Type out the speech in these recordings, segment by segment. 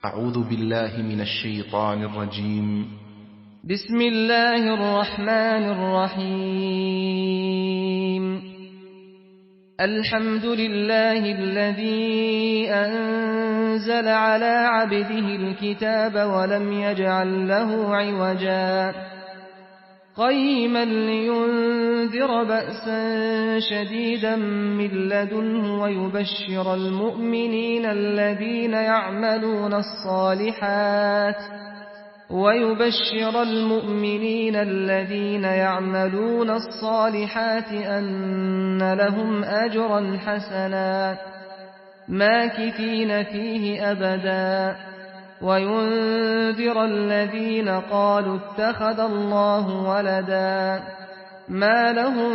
أعوذ بالله من الشيطان الرجيم. بسم الله الرحمن الرحيم. الحمد لله الذي أنزل على عبده الكتاب ولم يجعل له عوجا قيما لينذر بأسا شديدا من لدنه ويبشر المؤمنين الذين يعملون الصالحات أن لهم أجرا حسنا ماكثين فيه أبدا وينذر الذين قالوا اتخذ الله ولدا ما لهم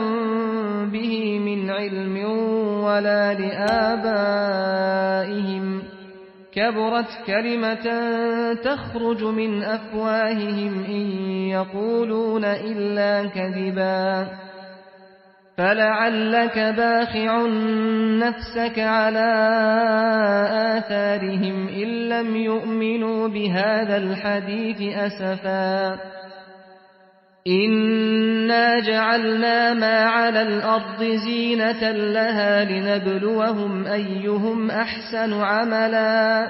به من علم ولا لآبائهم كبرت كلمة تخرج من أفواههم إن يقولون إلا كذبا فلعلك باخع نفسك على آثارهم إن لم يؤمنوا بهذا الحديث أسفا إنا جعلنا ما على الأرض زينة لها لنبلوهم أيهم أحسن عملا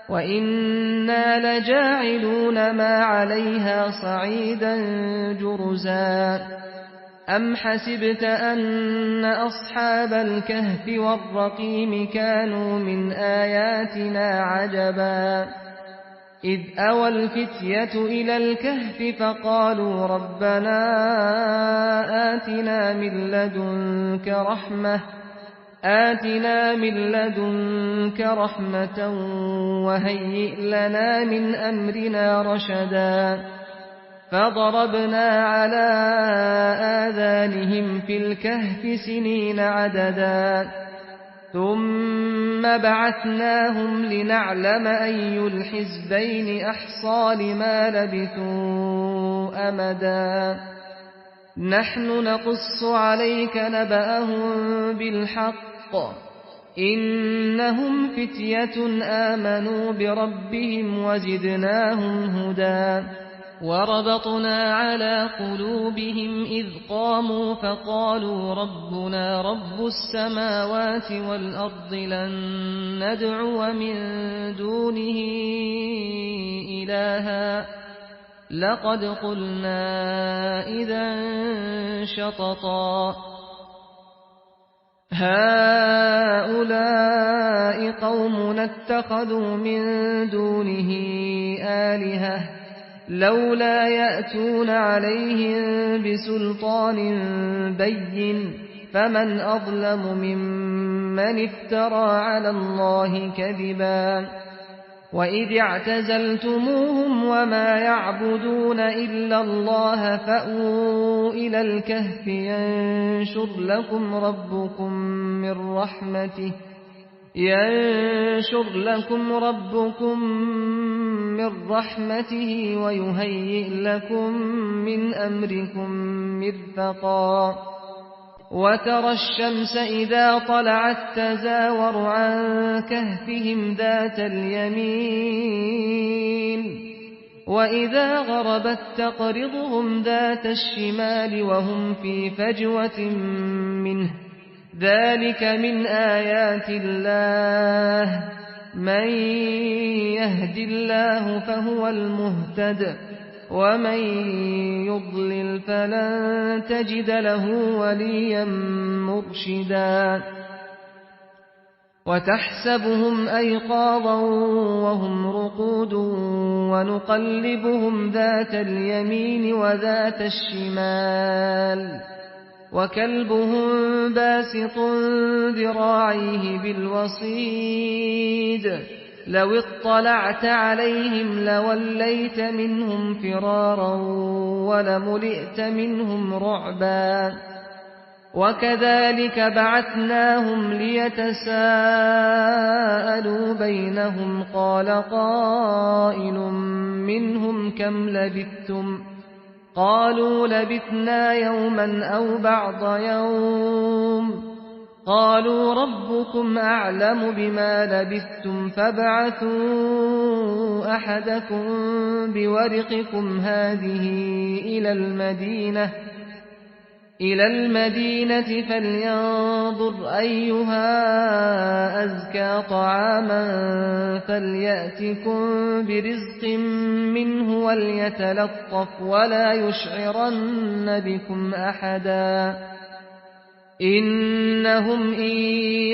وإنا لجاعلون ما عليها صعيدا جرزا أم حسبت أن أصحاب الكهف والرقيم كانوا من آياتنا عجبا إذ أوى الفتية إلى الكهف فقالوا ربنا آتنا من لدنك رحمة وهيئ لنا من أمرنا رشدا فضربنا على آذانهم في الكهف سنين عددا ثم بعثناهم لنعلم أي الحزبين أحصى لما لبثوا أمدا نحن نقص عليك نبأهم بالحق إنهم فتية آمنوا بربهم وزدناهم هدى وربطنا على قلوبهم إذ قاموا فقالوا ربنا رب السماوات والأرض لن ندعو من دونه إلها لقد قلنا إذا شططا هؤلاء قومنا اتخذوا من دونه آلهة لولا يأتون عليهم بسلطان بين فمن أظلم ممن افترى على الله كذبا وإذ اعتزلتموهم وما يعبدون إلا الله فأووا إلى الكهف ينشر لكم ربكم من رحمته ويهيئ لكم من أمركم مرفقا وترى الشمس إذا طلعت تزاور عن كهفهم ذات اليمين وإذا غربت تقرضهم ذات الشمال وهم في فجوة منه ذلك من آيات الله من يهد الله فهو المهتد ومن يضلل فلن تجد له وليا مرشدا وتحسبهم أيقاظا وهم رقود ونقلبهم ذات اليمين وذات الشمال وكلبهم باسط ذراعيه بالوصيد لو اطلعت عليهم لوليت منهم فرارا ولملئت منهم رعبا وكذلك بعثناهم ليتساءلوا بينهم قال قائل منهم كم لبثتم قالوا لبثنا يوما أو بعض يوم قالوا ربكم أعلم بما لبثتم فابعثوا أحدكم بورقكم هذه إلى المدينة فلينظر أيها أزكى طعاما فليأتكم برزق منه وليتلطف ولا يشعرن بكم أحدا إنهم إن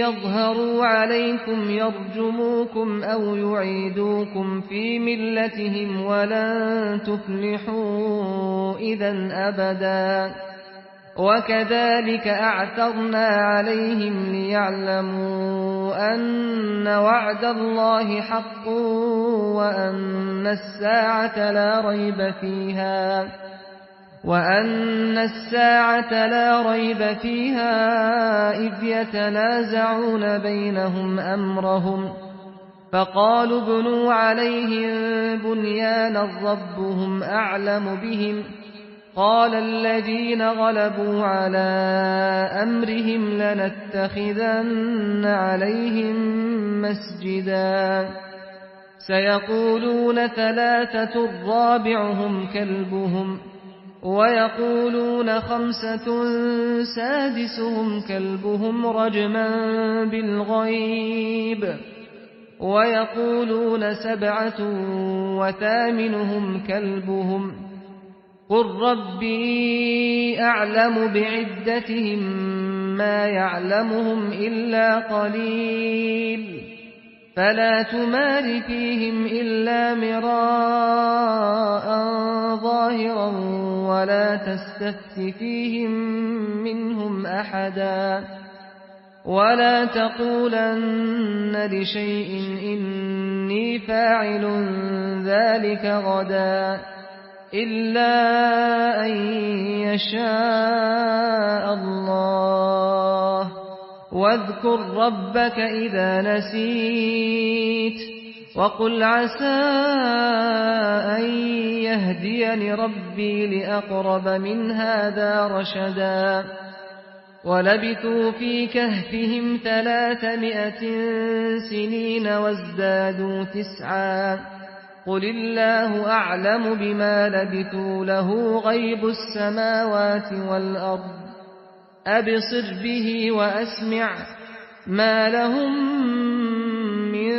يظهروا عليكم يرجموكم أو يعيدوكم في ملتهم ولن تفلحوا إذا أبدا وكذلك أعثرنا عليهم ليعلموا أن وعد الله حق وأن الساعة لا ريب فيها إذ يتنازعون بينهم أمرهم فقالوا ابنوا عليهم بنيانا ربهم أعلم بهم قال الذين غلبوا على أمرهم لنتخذن عليهم مسجدا سيقولون ثلاثة رابعهم كلبهم ويقولون خمسة سادسهم كلبهم رجما بالغيب ويقولون سبعة وثامنهم كلبهم قل ربي أعلم بعدتهم ما يعلمهم إلا قليل فلا تمار فيهم إلا مراء ظاهرا ولا تستفت فيهم منهم أحدا ولا تقولن لشيء إني فاعل ذلك غدا إلا أن يشاء الله واذكر ربك إذا نسيت وقل عسى أن يهديني ربي لأقرب من هذا رشدا ولبثوا في كهفهم 300 سنين وازدادوا 9 قل الله أعلم بما لبثوا له غيب السماوات والأرض أبصر به وأسمع ما لهم من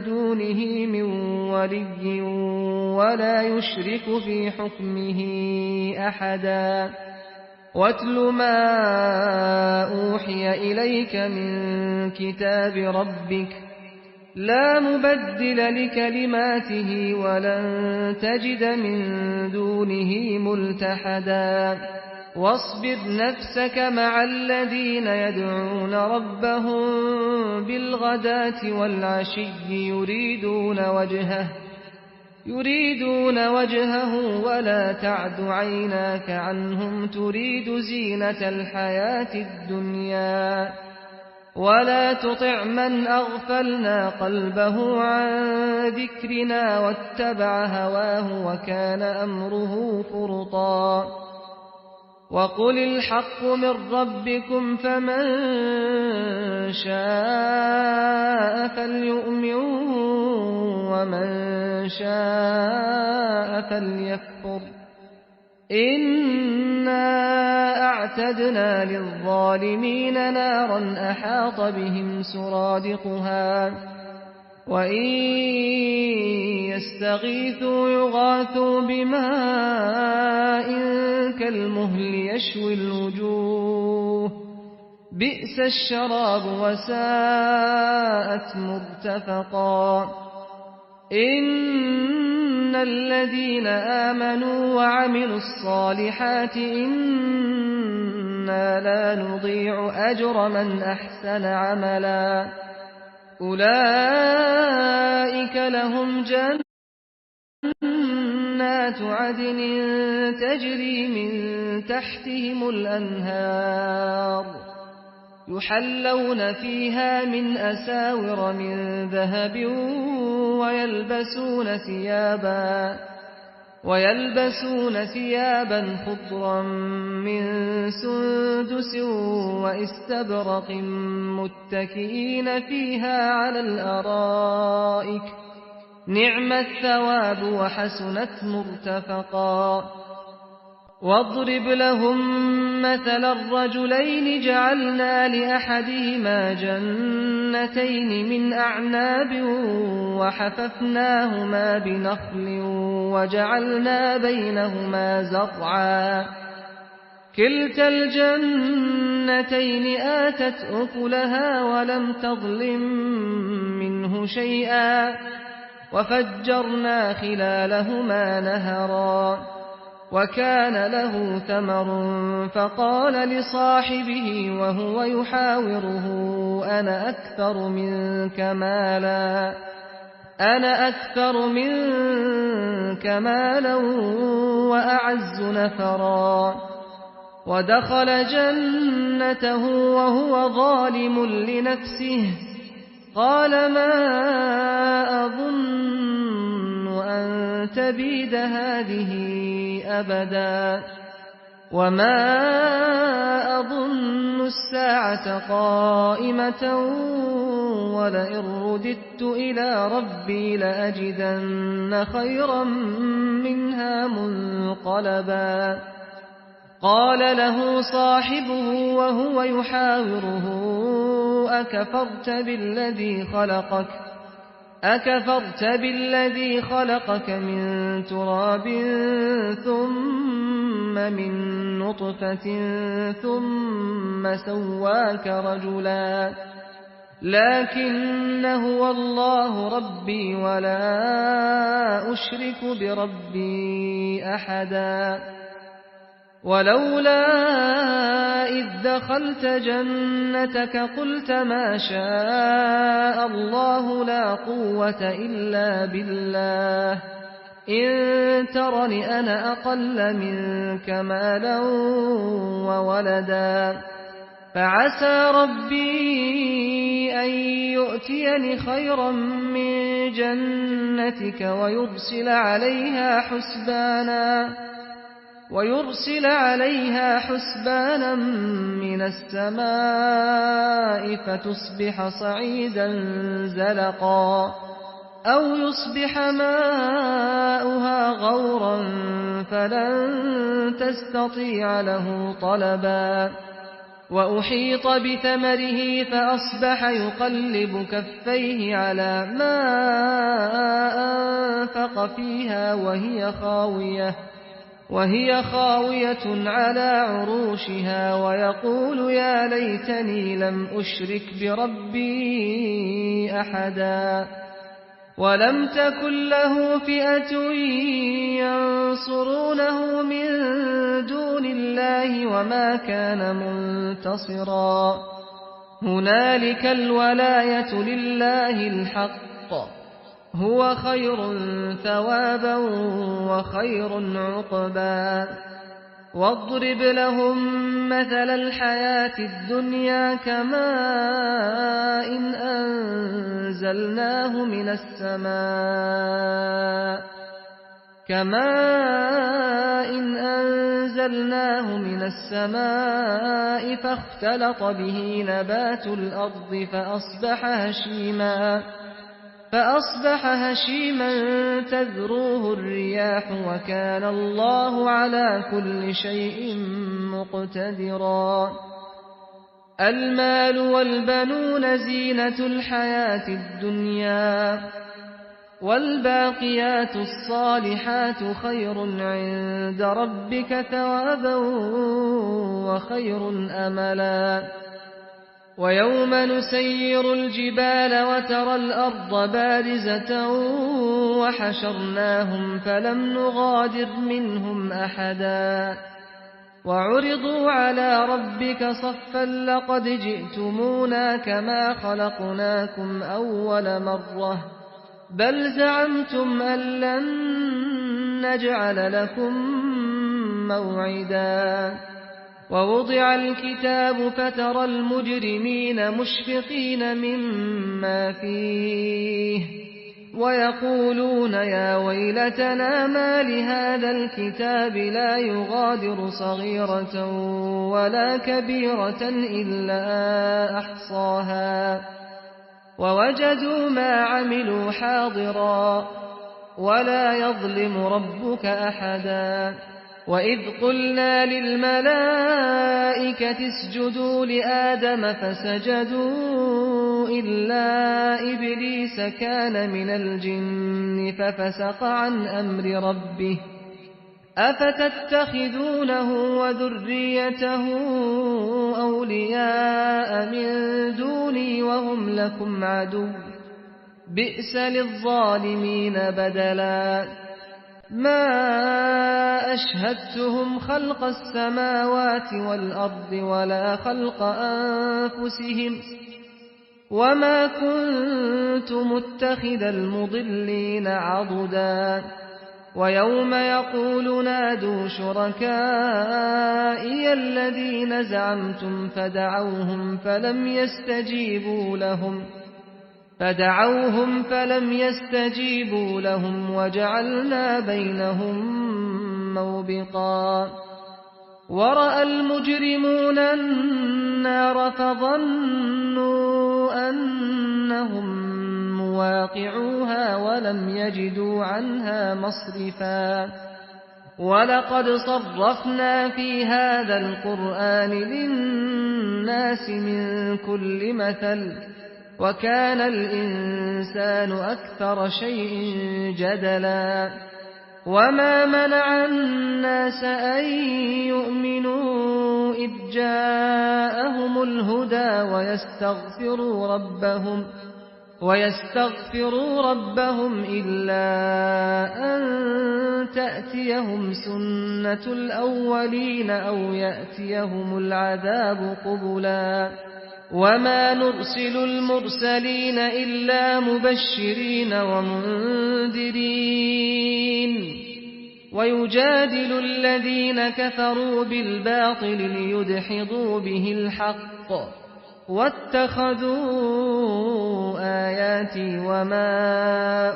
دونه من ولي ولا يشرك في حكمه أحدا واتل ما أوحي إليك من كتاب ربك لا مبدل لكلماته ولن تجد من دونه ملتحدا واصبر نفسك مع الذين يدعون ربهم بالغداة والعشي يريدون وجهه ولا تعد عيناك عنهم تريد زينة الحياة الدنيا ولا تطع من أغفلنا قلبه عن ذكرنا واتبع هواه وكان أمره فرطا وقل الحق من ربكم فمن شاء فليؤمن ومن شاء فليكفر إنا أعتدنا للظالمين نارا أحاط بهم سرادقها وإن يستغيثوا يغاثوا بماء كالمهل يشوي الوجوه بئس الشراب وساءت مرتفقا إن الذين آمنوا وعملوا الصالحات إنا لا نضيع أجر من أحسن عملا أولئك لهم جنات عدن تجري من تحتهم الأنهار يحلون فيها من أساور من ذهب ويلبسون ثيابا خضرا من سندس واستبرق متكئين فيها على الأرائك نعم الثواب وحسنت مرتفقا واضرب لهم مثل الرجلين جعلنا لأحدهما جنتين من أعناب وحففناهما بنخل وجعلنا بينهما زرعا كلتا الجنتين آتت أكلها ولم تظلم منه شيئا وفجرنا خلالهما نهرا وكان له ثمر فقال لصاحبه وهو يحاوره أنا أكثر منك مالا وأعز نفرا ودخل جنته وهو ظالم لنفسه قال ما أظن أن تبيد هذه أبدا وما أظن الساعة قائمة ولئن رددت إلى ربي لأجدن خيرا منها منقلبا قال له صاحبه وهو يحاوره أكفرت بالذي خلقك من تراب ثم من نطفة ثم سواك رجلا لكن هو الله ربي ولا أشرك بربي أحدا ولولا إذ دخلت جنتك قلت ما شاء الله لا قوة إلا بالله إن ترني أنا أقل منك مالا وولدا فعسى ربي أن يؤتيني خيرا من جنتك ويرسل عليها حسبانا من السماء فتصبح صعيدا زلقا أو يصبح ماؤها غورا فلن تستطيع له طلبا وأحيط بثمره فأصبح يقلب كفيه على ما أنفق فيها وهي خاوية على عروشها ويقول يا ليتني لم أشرك بربي أحدا ولم تكن له فئة ينصرونه من دون الله وما كان منتصرا هنالك الولاية لله الحق هو خير ثوابا وخير عقبا واضرب لهم مثل الحياة الدنيا كماء أنزلناه من السماء فاختلط به نبات الأرض فأصبح هشيما تذروه الرياح وكان الله على كل شيء مقتدرا المال والبنون زينة الحياة الدنيا والباقيات الصالحات خير عند ربك ثوابا وخير أملا ويوم نسير الجبال وترى الأرض بارزة وحشرناهم فلم نغادر منهم أحدا وعرضوا على ربك صفا لقد جئتمونا كما خلقناكم أول مرة بل زعمتم أن لن نجعل لكم موعدا ووضع الكتاب فترى المجرمين مشفقين مما فيه ويقولون يقولون يا ويلتنا ما لهذا الكتاب لا يغادر صغيرة ولا كبيرة إلا أحصاها ووجدوا ما عملوا حاضرا ولا يظلم ربك أحدا وإذ قلنا للملائكة اسجدوا لآدم فسجدوا إلا إبليس كان من الجن ففسق عن أمر ربه أفتتخذونه وذريته أولياء من دوني وهم لكم عدو بئس للظالمين بدلا ما أشهدتهم خلق السماوات والأرض ولا خلق أنفسهم وما كنت متخذ المضلين عضدا ويوم يقول نادوا شركائي الذين زعمتم فدعوهم فلم يستجيبوا لهم وجعلنا بينهم موبقا ورأى المجرمون النار فظنوا أنهم مواقعوها ولم يجدوا عنها مصرفا ولقد صرفنا في هذا القرآن للناس من كل مثل وكان الإنسان أكثر شيء جدلا وما منع الناس أن يؤمنوا إذ جاءهم الهدى ويستغفروا ربهم إلا أن تأتيهم سنة الأولين أو يأتيهم العذاب قبلا وما نرسل المرسلين إلا مبشرين ومنذرين ويجادل الذين كفروا بالباطل ليدحضوا به الحق واتخذوا آياتي وما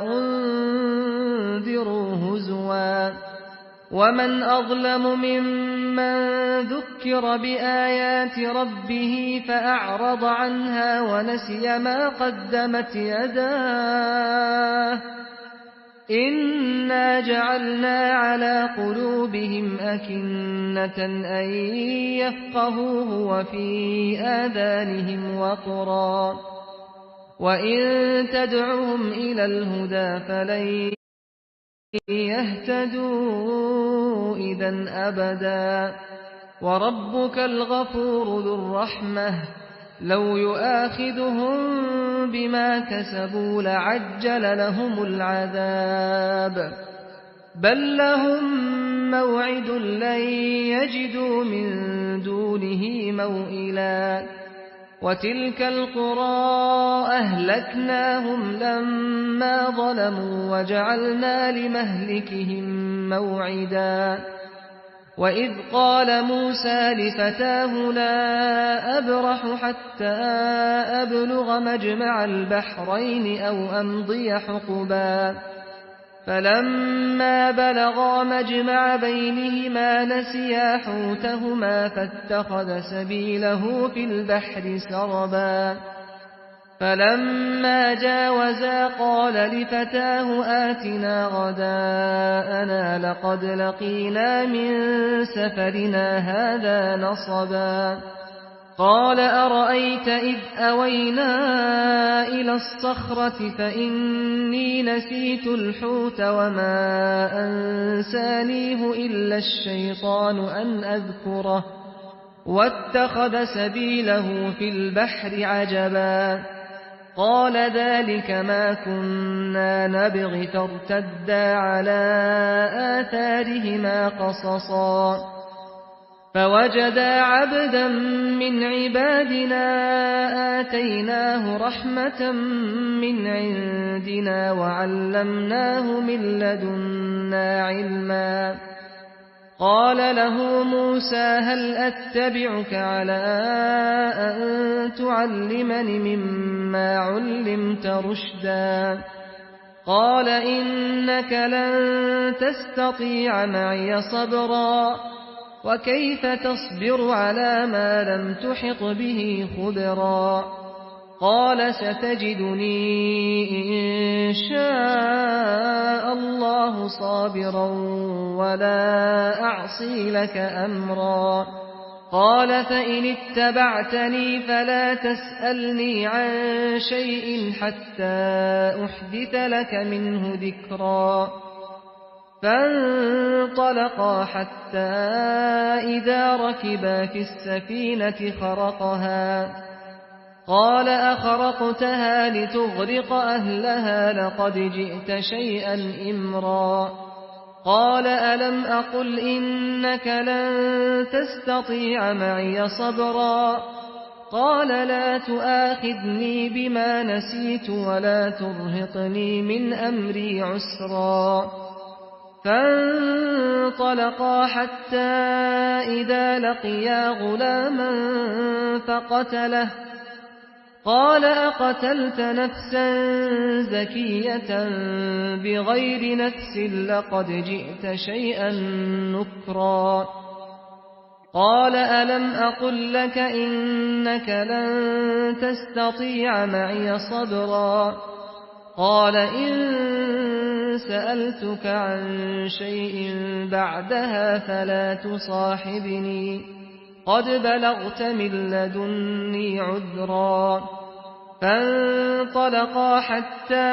أنذروا هزوا ومن أظلم ممن ذكر بآيات ربه فأعرض عنها ونسي ما قدمت يداه إنا جعلنا على قلوبهم أكنة أن يفقهوه وفي آذانهم وقرا وإن تدعهم إلى الهدى فلن يهتدوا إذا أبدا وربك الغفور ذو الرحمة لو يؤاخذهم بما كسبوا لعجل لهم العذاب بل لهم موعد لن يجدوا من دونه موئلا وتلك القرى أهلكناهم لما ظلموا وجعلنا لمهلكهم موعدا وإذ قال موسى لفتاه لا أبرح حتى أبلغ مجمع البحرين أو أمضي حقبا فلما بلغا مجمع بينهما نسيا حوتهما فاتخذ سبيله في البحر سربا فلما جاوزا قال لفتاه آتنا غداءنا لقد لقينا من سفرنا هذا نصبا قال أرأيت إذ أوينا إلى الصخرة فإني نسيت الحوت وما أنسانيه إلا الشيطان أن أذكره واتخذ سبيله في البحر عجبا قال ذلك ما كنا نبغي فارتدا على آثارهما قصصا فوجدا عبدا من عبادنا آتيناه رحمة من عندنا وعلمناه من لدنا علما قال له موسى هل أتبعك على أن تعلمني مما علمت رشدا قال إنك لن تستطيع معي صبرا وكيف تصبر على ما لم تحط به خبرا قال ستجدني إن شاء الله صابرا ولا أعصي لك أمرا قال فإن اتبعتني فلا تسألني عن شيء حتى أحدث لك منه ذكرا فانطلقا حتى إذا ركبا في السفينة خرقها قال أخرقتها لتغرق أهلها لقد جئت شيئا إمرا قال ألم أقل إنك لن تستطيع معي صبرا قال لا تؤاخذني بما نسيت ولا ترهقني من أمري عسرا فانطلقا حتى إذا لقيا غلاما فقتله قال أقتلت نفسا زكية بغير نفس لقد جئت شيئا نكرا قال ألم أقل لك إنك لن تستطيع معي صبرا قال إن سألتك عن شيء بعدها فلا تصاحبني قد بلغت من لدني عذرا فانطلقا حتى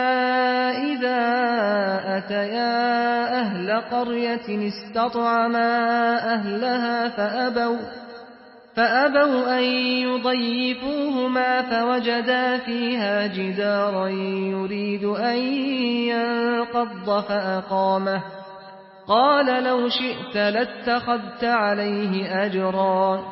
إذا أتيا أهل قرية استطعما أهلها فأبوا أن يضيفوهما فوجدا فيها جدارا يريد أن ينقض فأقامه قال لو شئت لاتخذت عليه أجرا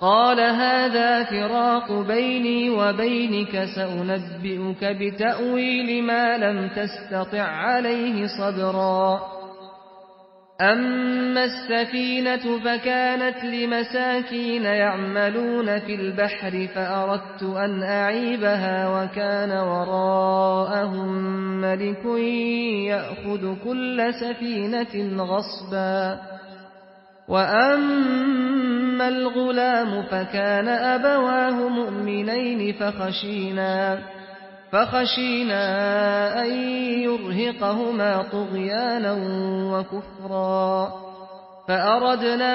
قال هذا فراق بيني وبينك سأنبئك بتأويل ما لم تستطع عليه صبرا أما السفينة فكانت لمساكين يعملون في البحر فأردت أن أعيبها وكان وراءهم ملك يأخذ كل سفينة غصبا وأما الغلام فكان أبواه مؤمنين فخشينا أن يرهقهما طغيانا وكفرا فأردنا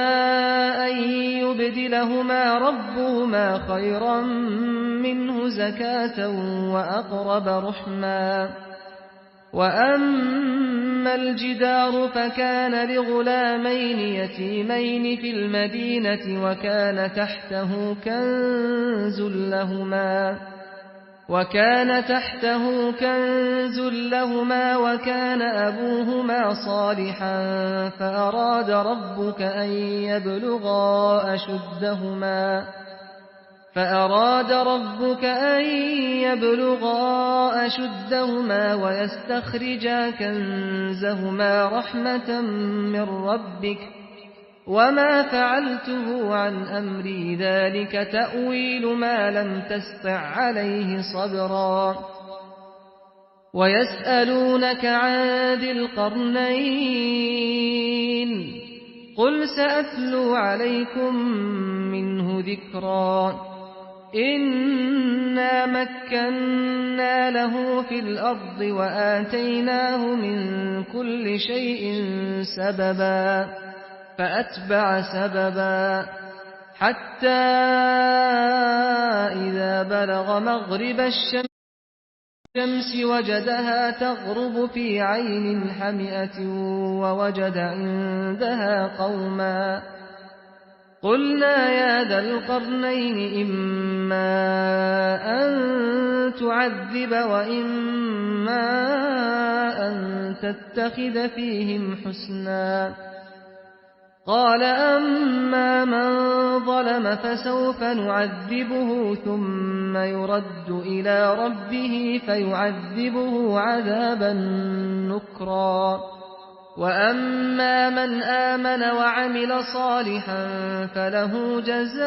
أن يبدلهما ربهما خيرا منه زكاة وأقرب رحما وأما الجدار فكان لغلامين يتيمين في المدينة وكان تحته كنز لهما وكان أبوهما صالحا فأراد ربك أن يبلغا أشدهما ويستخرجا كنزهما رحمة من ربك وما فعلته عن أمري ذلك تأويل ما لم تسطع عليه صبرا ويسألونك عن ذي القرنين قل سأتلو عليكم منه ذكرا إنا مكنا له في الأرض وآتيناه من كل شيء سببا فأتبع سببا حتى إذا بلغ مغرب الشمس وجدها تغرب في عين حمئة ووجد عندها قوما قلنا يا ذا القرنين إما أن تعذب وإما أن تتخذ فيهم حسنا قال أما من ظلم فسوف نعذبه ثم يرد إلى ربه فيعذبه عذابا نكرا وأما من آمن وعمل صالحا فله جزاء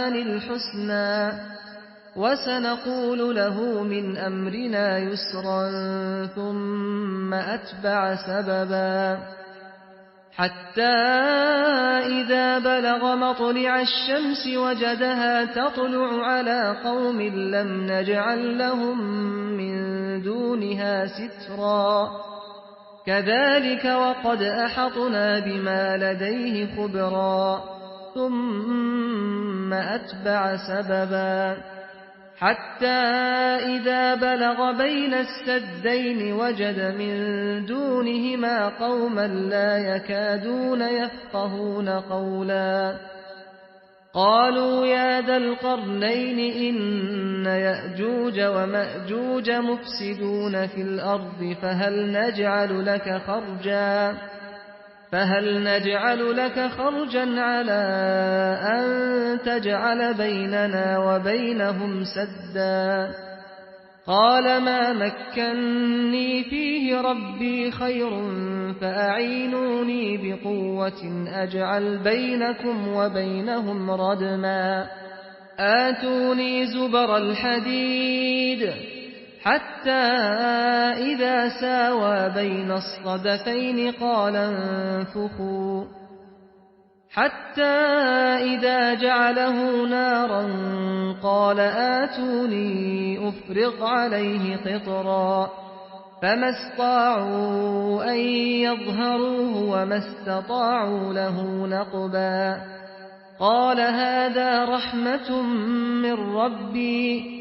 الحسنى وسنقول له من أمرنا يسرا ثم أتبع سببا حتى إذا بلغ مطلع الشمس وجدها تطلع على قوم لم نجعل لهم من دونها سترا كذلك وقد أحطنا بما لديه خبرا ثم أتبع سببا حتى إذا بلغ بين السدين وجد من دونهما قوما لا يكادون يفقهون قولا قالوا يا ذا القرنين إن يأجوج ومأجوج مفسدون في الأرض فهل نجعل لك خرجا على أن تجعل بيننا وبينهم سدا قال ما مكني فيه ربي خير فأعينوني بقوة أجعل بينكم وبينهم ردما آتوني زبر الحديد حتى إذا ساوى بين الصدفين قال انفخوا حتى إذا جعله نارا قال آتوني أفرغ عليه قطرا فما استطاعوا أن يظهروه وما استطاعوا له نقبا قال هذا رحمة من ربي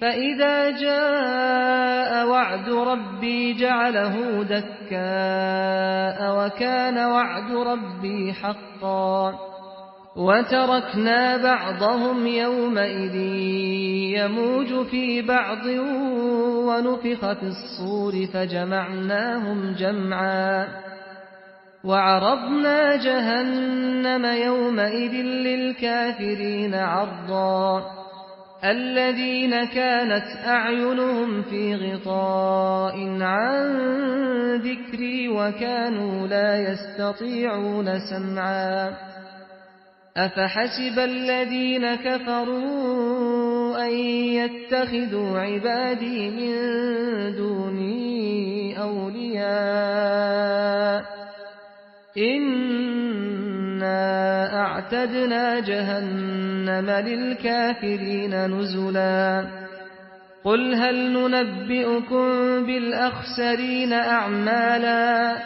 فإذا جاء وعد ربي جعله دكاء وكان وعد ربي حقا وتركنا بعضهم يومئذ يموج في بعض ونفخ في الصور فجمعناهم جمعا وعرضنا جهنم يومئذ للكافرين عرضا الذين كانت أعينهم في غطاء عن ذكري وكانوا لا يستطيعون سمعا أفحسب الذين كفروا أن يتخذوا عبادي من دوني أولياء إنا أعتدنا جهنم للكافرين نزلا قل هل ننبئكم بالأخسرين أعمالا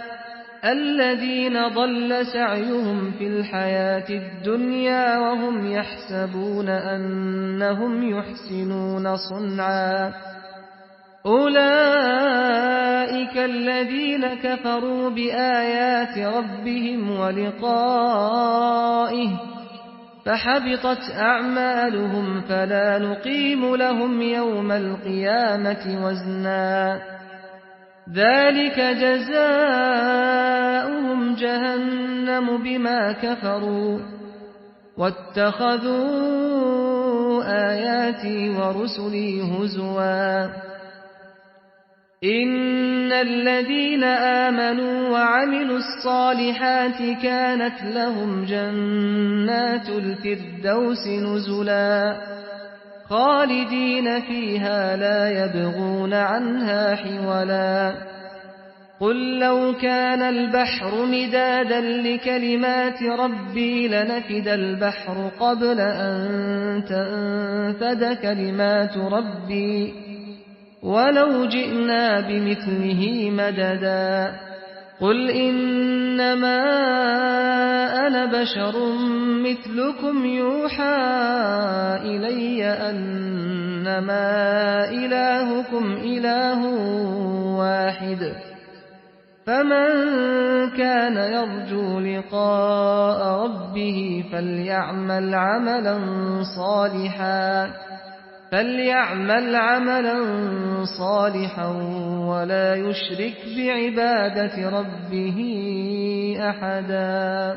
الذين ضل سعيهم في الحياة الدنيا وهم يحسبون أنهم يحسنون صنعا أولئك الذين كفروا بآيات ربهم ولقائه فحبطت أعمالهم فلا نقيم لهم يوم القيامة وزنا ذلك جزاؤهم جهنم بما كفروا واتخذوا آياتي ورسلي هزوا إن الذين آمنوا وعملوا الصالحات كانت لهم جنات الفردوس نزلا خالدين فيها لا يبغون عنها حولا قل لو كان البحر مدادا لكلمات ربي لنفد البحر قبل أن تنفد كلمات ربي ولو جئنا بمثله مددا قل إنما أنا بشر مثلكم يوحى إلي أنما إلهكم إله واحد فمن كان يرجو لقاء ربه فليعمل عملا صالحا ولا يشرك بعبادة ربه أحدا